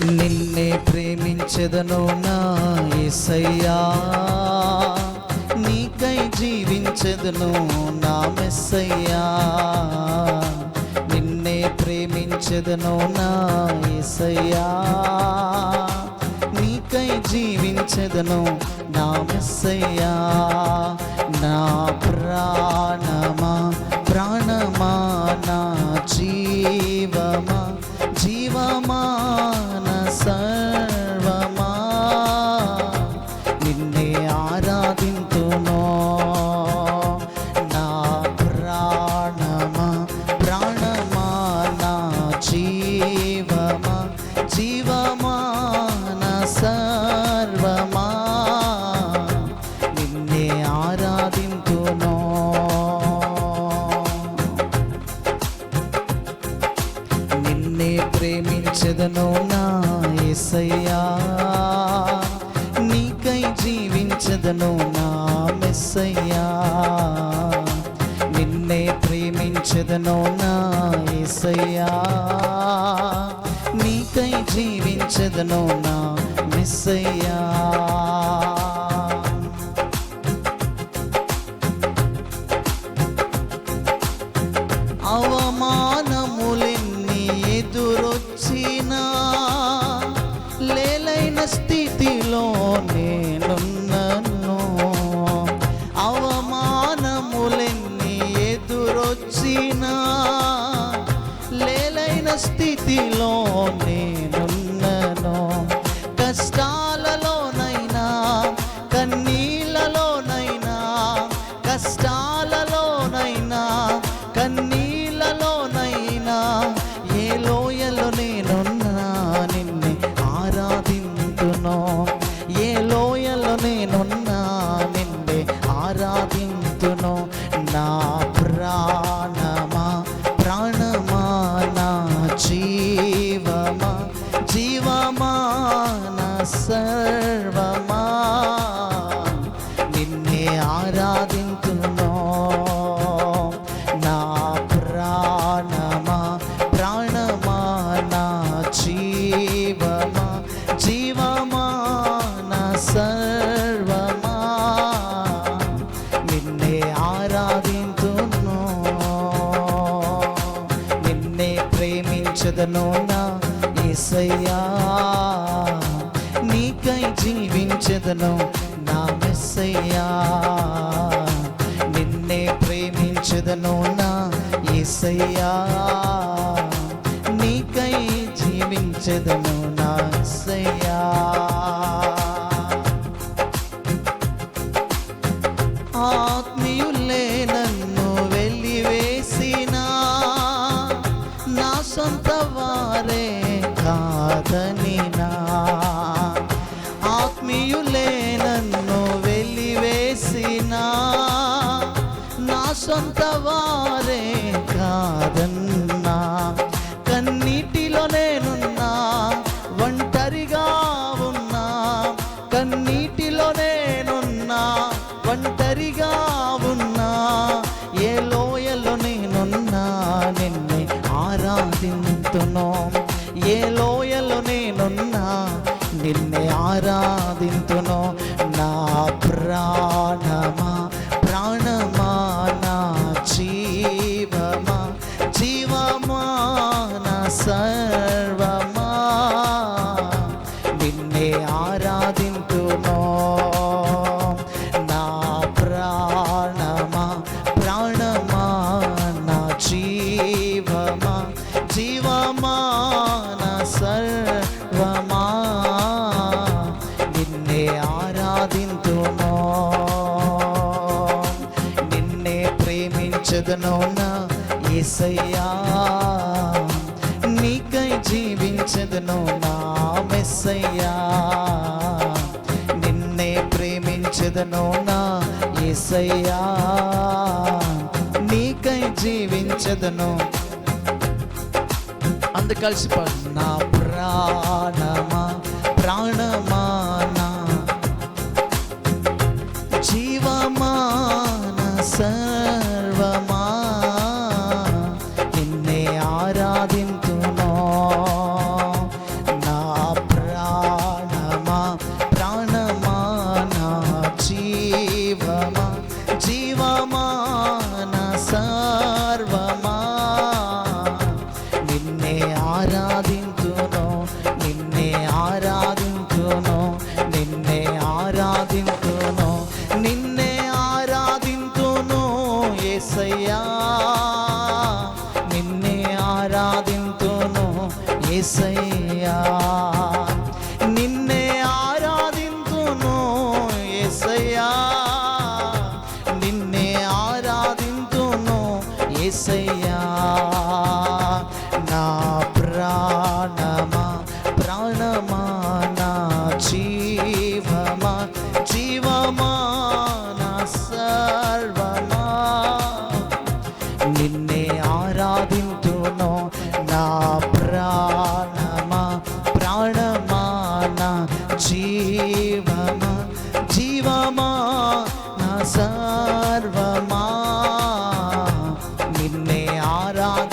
నిన్నే ప్రేమించెదను నా యేసయ్యా, నీకై జీవించెదను నా మెస్సయ్యా. నిన్నే ప్రేమించెదను నా యేసయ్యా, నీకై జీవించెదను నా మెస్సయ్యా. నా ప్రాణమా ప్రాణమా నా జీవమా జీవమా నా సర్వమా, నిన్నే ఆరాధింతును. నా ప్రాణమా ప్రాణమా నా జీవమా జీవమా నా సర్వమా, నిన్నే ఆరాధింతును. నిన్నే ప్రేమించెదను నా యేసయ్యా, నీకై జీవించెదను నా మెస్సయ్యా. నిన్నే ప్రేమించెదను నా యేసయ్యా, నీకై జీవించెదను నా మెస్సయ్యా. అవమానములెన్ని ఎదురొచ్చినా లేలైన స్థితిలో నేనున్నను. అవమానములెన్ని ఎదురొచ్చినా లేలైన స్థితిలో నేనున్నను. కష్టాలలోనైనా కన్నీళ్ళలోనైనా, కష్టాలలోనైనా కన్నీళ్ళలోనైనా, ఏ లోయలో నేనున్నా నిన్నే ఆరాధింతును. ఏ లోయలో నేనున్నా నిన్నే ఆరాధింతును. నా ప్రాణమా ప్రాణమా నా జీవమా జీవమా నా సర్వమా, నిన్నే ఆరాధింతును. నా ప్రాణమా ప్రాణమా నా జీవమా జీవమా నా సర్వమా, నిన్నే ఆరాధింతును. నిన్నే ప్రేమించెదను నా యేసయ్యా, నీకై జీవించెదను నా మెస్సయ్యా. నిన్నే ప్రేమించెదను నా యేసయ్యా, నీకై జీవించెదను నా యేసయ్యా. ఆత్మీయులే నన్ను వెలివేసినా నా సొంత వారే కాదనినా, ఆత్మీయులే నన్ను వెలివేసినా నా సొంత వారే కాదన్నా. కన్నీటిలో నేనున్నా ఒంటరిగా ఉన్నా, కన్నీటిలో నేనున్నా ఒంటరిగా ఉన్నా, ఏ లోయలో నేనున్నా నిన్నే ఆరాధింతును. ఏ లోయలో నేనున్నా నిన్నే ఆరాధింతును. నా ప్రాణమా ప్రాణమా నా జీవమా జీవమా నా సర్వమా, నిన్నే ఆరాధింతును. నా ప్రాణమా ప్రాణమా నా జీవమా జీవమా నా సర్వమా, నిన్నే ఆరాధింతును. నిన్నే ప్రేమించెదను నా యేసయ్యా, నీకై జీవించెదను నా మెస్సయ్యా. నిన్నే ప్రేమించెదను నా యేసయ్యా, నీకై జీవించెదను. అందరు కలిసి నా ప్రాణమా ప్రాణమా నా జీవమా నా సర్వమా, నిన్నే ఆరాధింతును. నా ఆరాధింతును నిన్నే ఆరాధింతును నిన్నే ఆరాధింతును నిన్నే ఆరాధింతును యేసయ్యా నిన్నే ఆరాధింతును యేసయ్యా నిన్నే ఆరాధింతును యేసయ్యా నిన్నే ఆరాధింతును యేసయ్యా నా ప్రాణమా ప్రాణమా నా జీవమా జీవమా నా సర్వమా నిన్నే ఆరాధింతును నా ప్రాణమా ప్రాణమా నా జీవమా జీవమా నా సర్వమా నిన్నే ఆరాధింతును